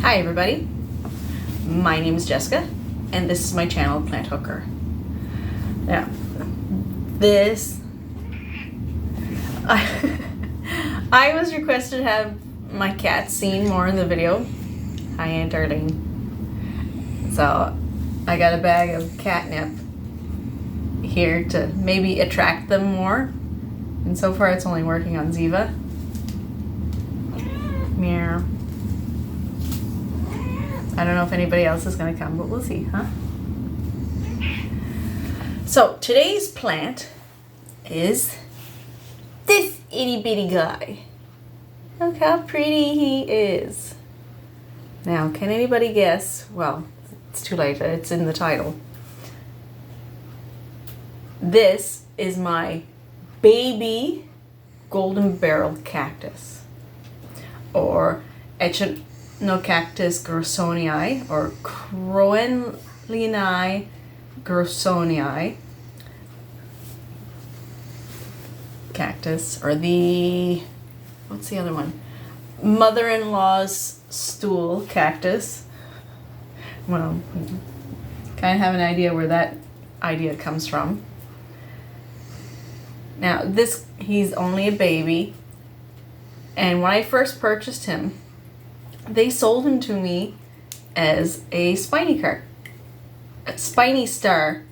Hi everybody, my name is Jessica and this is my channel Plant Hooker. Now I was requested to have my cat seen more in the video. Hi Aunt Darlene. So I got a bag of catnip here to maybe attract them more, and so far it's only working on Ziva. Meow. I don't know if anybody else is going to come, but we'll see, huh? So today's plant is this itty bitty guy. Look how pretty he is. Now, can anybody guess? Well, it's too late. It's in the title. This is my baby golden barrel cactus, or Cactus grosonii, or Croenlini grosonii cactus, or what's the other one? Mother-in-law's stool cactus. Well, kind of have an idea where that idea comes from. Now, he's only a baby, and when I first purchased him, they sold him to me as a spiny star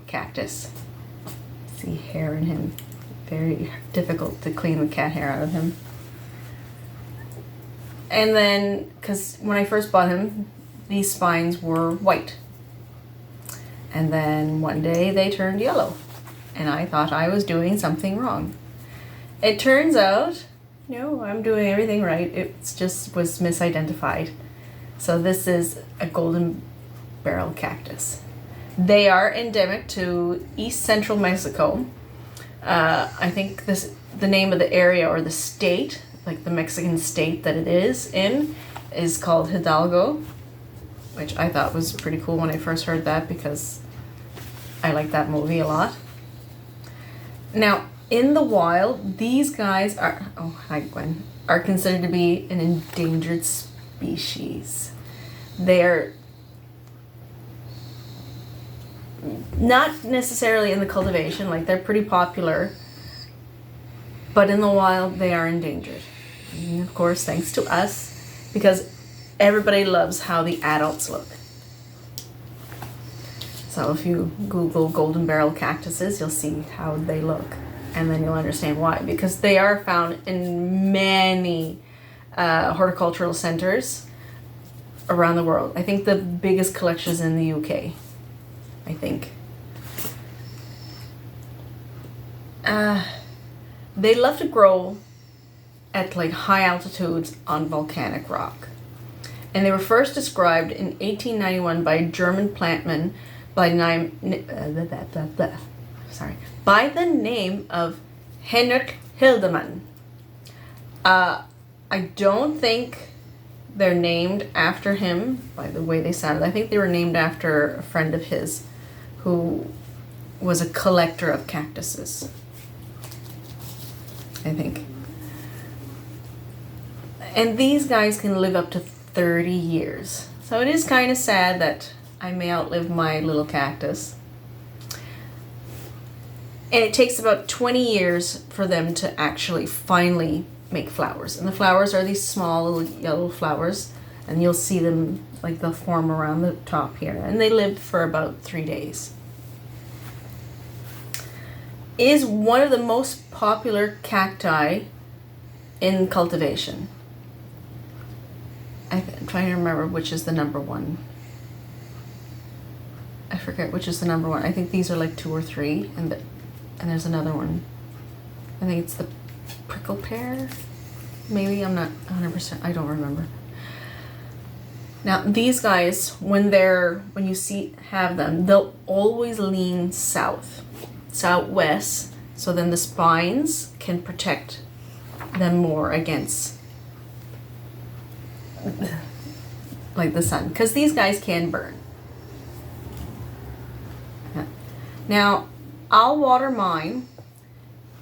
cactus. See hair in him. Very difficult to clean the cat hair out of him. And then, because when I first bought him, these spines were white. And then one day they turned yellow. And I thought I was doing something wrong. It turns out, no, I'm doing everything right. It just was misidentified. So this is a golden barrel cactus. They are endemic to East Central Mexico. I think the name of the area or the state, like the Mexican state that it is in, is called Hidalgo, which I thought was pretty cool when I first heard that because I like that movie a lot. Now, in the wild, these guys are, oh hi Gwen, are considered to be an endangered species. They're not necessarily in the cultivation, like they're pretty popular, but in the wild they are endangered. And of course, thanks to us, because everybody loves how the adults look. So if you Google golden barrel cactuses, you'll see how they look. And then you'll understand why, because they are found in many horticultural centers around the world. I think the biggest collection is in the UK, I think. They love to grow at like high altitudes on volcanic rock. And they were first described in 1891 by a German plantman by the name of Heinrich Hildemann. I don't think they're named after him by the way they sounded. I think they were named after a friend of his who was a collector of cactuses, I think. And these guys can live up to 30 years. So it is kind of sad that I may outlive my little cactus. And it takes about 20 years for them to actually finally make flowers. And the flowers are these small little yellow flowers. And you'll see them, like they'll form around the top here. And they live for about 3 days. It is one of the most popular cacti in cultivation. I'm trying to remember which is the number one. I forget which is the number one. I think these are like 2 or 3. And there's another one. I think it's the prickle pear. Maybe, I'm not 100%. I don't remember. Now these guys, when you have them, they'll always lean southwest. So then the spines can protect them more against like the sun, because these guys can burn. Yeah. Now, I'll water mine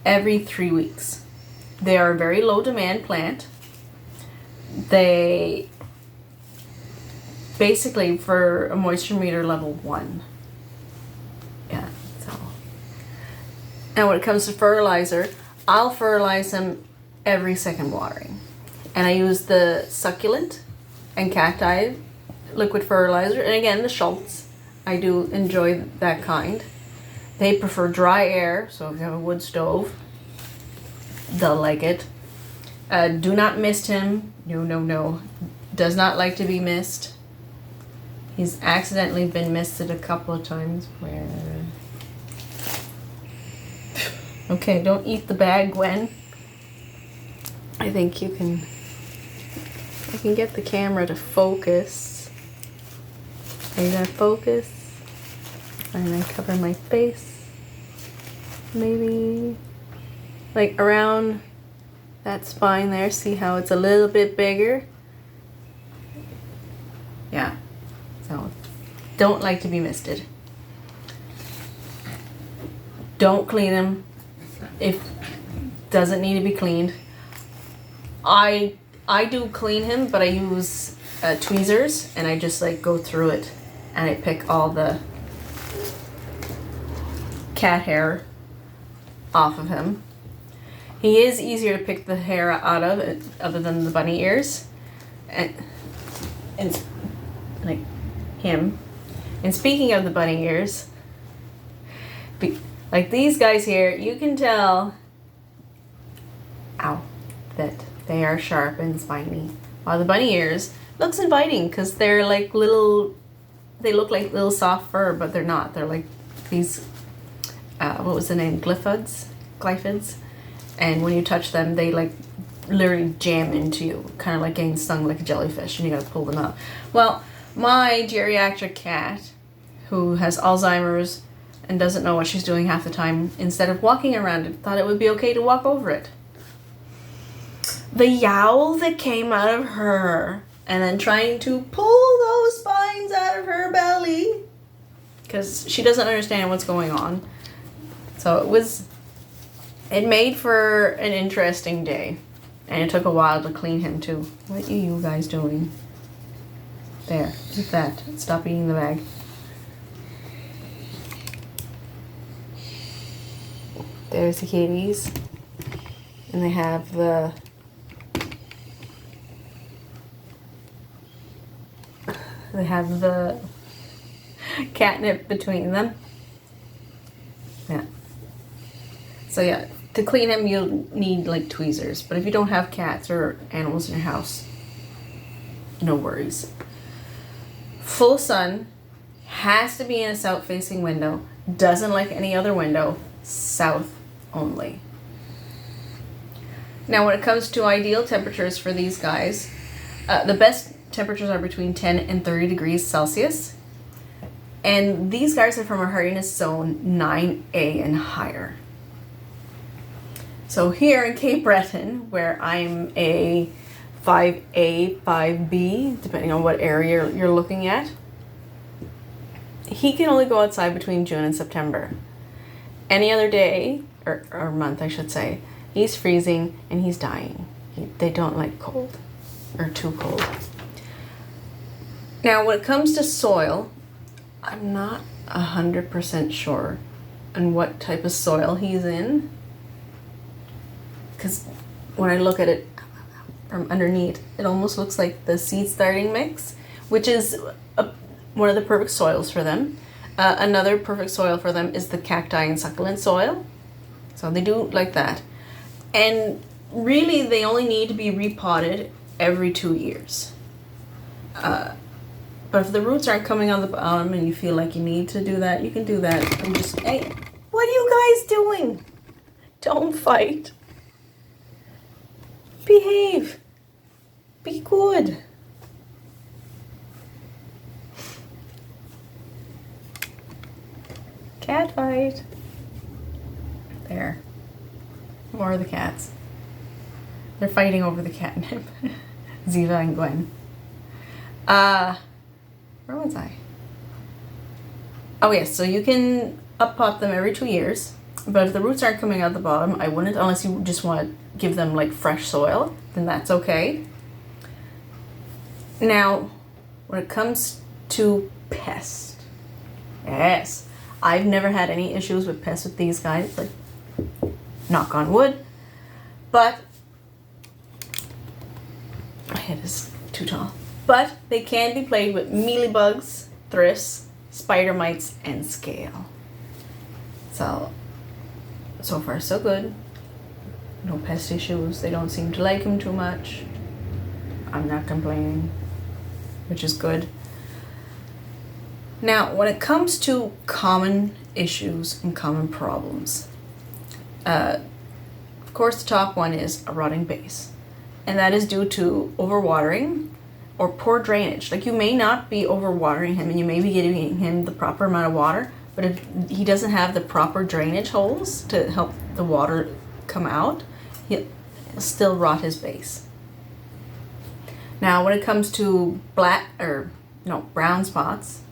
every 3 weeks. They are a very low demand plant. They basically for a moisture meter level 1. Yeah, so. Now when it comes to fertilizer, I'll fertilize them every second watering. And I use the succulent and cacti liquid fertilizer. And again, the Schultz. I do enjoy that kind. They prefer dry air, so if you have a wood stove, they'll like it. Do not mist him. No. Does not like to be missed. He's accidentally been misted a couple of times where... Okay, don't eat the bag, Gwen. I think you can... I can get the camera to focus. Are you gonna focus? And then cover my face. Maybe... like around that spine there. See how it's a little bit bigger? Yeah. So, don't like to be misted. Don't clean him if doesn't need to be cleaned. I do clean him, but I use tweezers and I just like go through it and I pick all the cat hair off of him. He is easier to pick the hair out of, other than the bunny ears, and like him. And speaking of the bunny ears, like these guys here, you can tell, ow, that they are sharp and spiny. While the bunny ears looks inviting because they're like little, they look like little soft fur, but they're not. They're like these, what was the name? Glyphids. And when you touch them, they like literally jam into you, kind of like getting stung like a jellyfish, and you gotta pull them out. Well, my geriatric cat, who has Alzheimer's and doesn't know what she's doing half the time, instead of walking around it, thought it would be okay to walk over it. The yowl that came out of her, and then trying to pull those spines out of her belly, because she doesn't understand what's going on. So it made for an interesting day. And it took a while to clean him too. What are you guys doing? There, eat that. Stop eating the bag. There's the kitties. And they have the... they have the catnip between them. Yeah. So yeah, to clean him you'll need like tweezers, but if you don't have cats or animals in your house, no worries. Full sun, has to be in a south facing window, doesn't like any other window, south only. Now when it comes to ideal temperatures for these guys, the best temperatures are between 10 and 30 degrees Celsius, and these guys are from a hardiness zone 9A and higher. So here in Cape Breton, where I'm a 5A, 5B, depending on what area you're looking at, he can only go outside between June and September. Any other day, or month I should say, he's freezing and he's dying. They don't like cold, or too cold. Now when it comes to soil, I'm not 100% sure on what type of soil he's in. Because when I look at it from underneath, it almost looks like the seed starting mix, which is one of the perfect soils for them. Another perfect soil for them is the cacti and succulent soil. So they do like that. And really they only need to be repotted every 2 years. But if the roots aren't coming on the bottom and you feel like you need to do that, you can do that. And just, hey, what are you guys doing? Don't fight. Behave. Be good. Cat fight. There. More of the cats. They're fighting over the catnip. Ziva and Gwen. Where was I? Oh yes, so you can up-pot them every 2 years. But if the roots aren't coming out the bottom, I wouldn't, unless you just want to give them like fresh soil, then that's okay. Now, when it comes to pests, yes, I've never had any issues with pests with these guys, like, knock on wood, but my head is too tall. But they can be plagued with mealybugs, thrips, spider mites, and scale. So far so good. No pest issues. They don't seem to like him too much. I'm not complaining, which is good. Now, when it comes to common issues and common problems, of course the top one is a rotting base. And that is due to overwatering or poor drainage. Like, you may not be overwatering him and you may be giving him the proper amount of water, but if he doesn't have the proper drainage holes to help the water come out, he'll still rot his base. Now, when it comes to brown spots,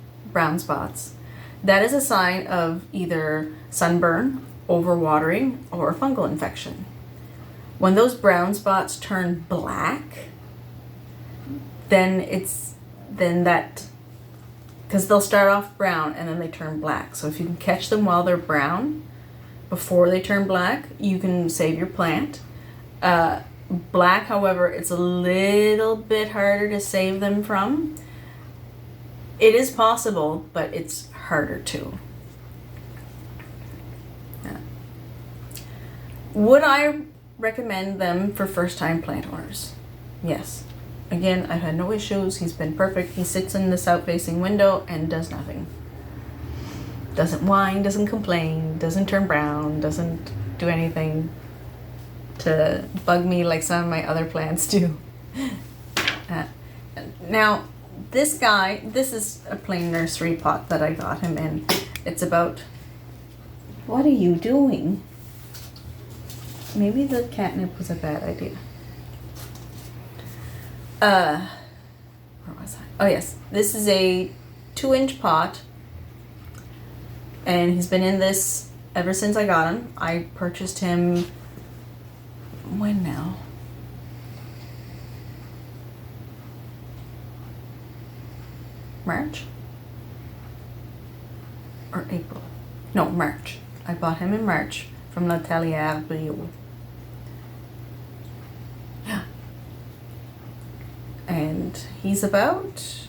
that is a sign of either sunburn, overwatering, or a fungal infection. When those brown spots turn black, because they'll start off brown and then they turn black. So if you can catch them while they're brown, before they turn black, you can save your plant. Black, however, it's a little bit harder to save them from. It is possible, but it's harder too. Yeah. Would I recommend them for first-time plant owners? Yes. Again, I've had no issues. He's been perfect. He sits in the south-facing window and does nothing. Doesn't whine, doesn't complain, doesn't turn brown, doesn't do anything to bug me like some of my other plants do. Now, this is a plain nursery pot that I got him in. It's about... What are you doing? Maybe the catnip was a bad idea. Where was I? Oh yes, this is a 2-inch pot, and he's been in this ever since I got him. I purchased him, when now? March? Or April? No, March. I bought him in March from L'Atelier Bio. Yeah. And he's about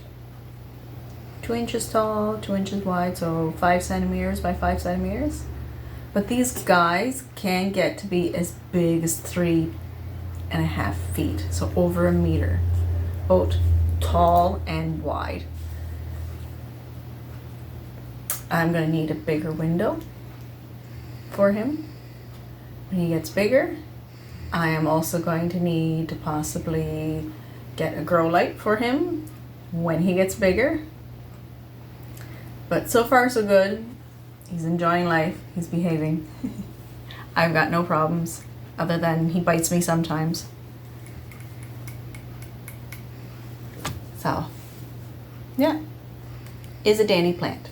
2 inches tall, 2 inches wide, so 5 centimeters by 5 centimeters. But these guys can get to be as big as 3.5 feet, so over a meter, both tall and wide. I'm gonna need a bigger window for him when he gets bigger. I am also going to need to possibly get a grow light for him when he gets bigger. But so far so good. He's enjoying life. He's behaving. I've got no problems other than he bites me sometimes. So, yeah, is a dandy plant.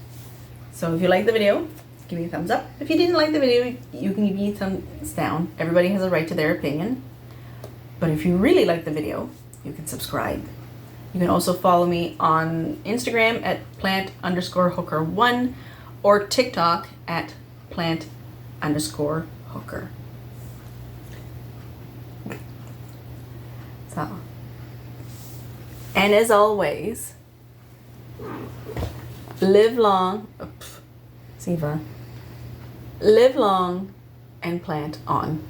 So if you like the video, give me a thumbs up. If you didn't like the video, you can give me a thumbs down. Everybody has a right to their opinion. But if you really like the video, you can subscribe. You can also follow me on Instagram at plant_hooker1 or TikTok at plant_hooker. So, and as always, live long, live long and plant on.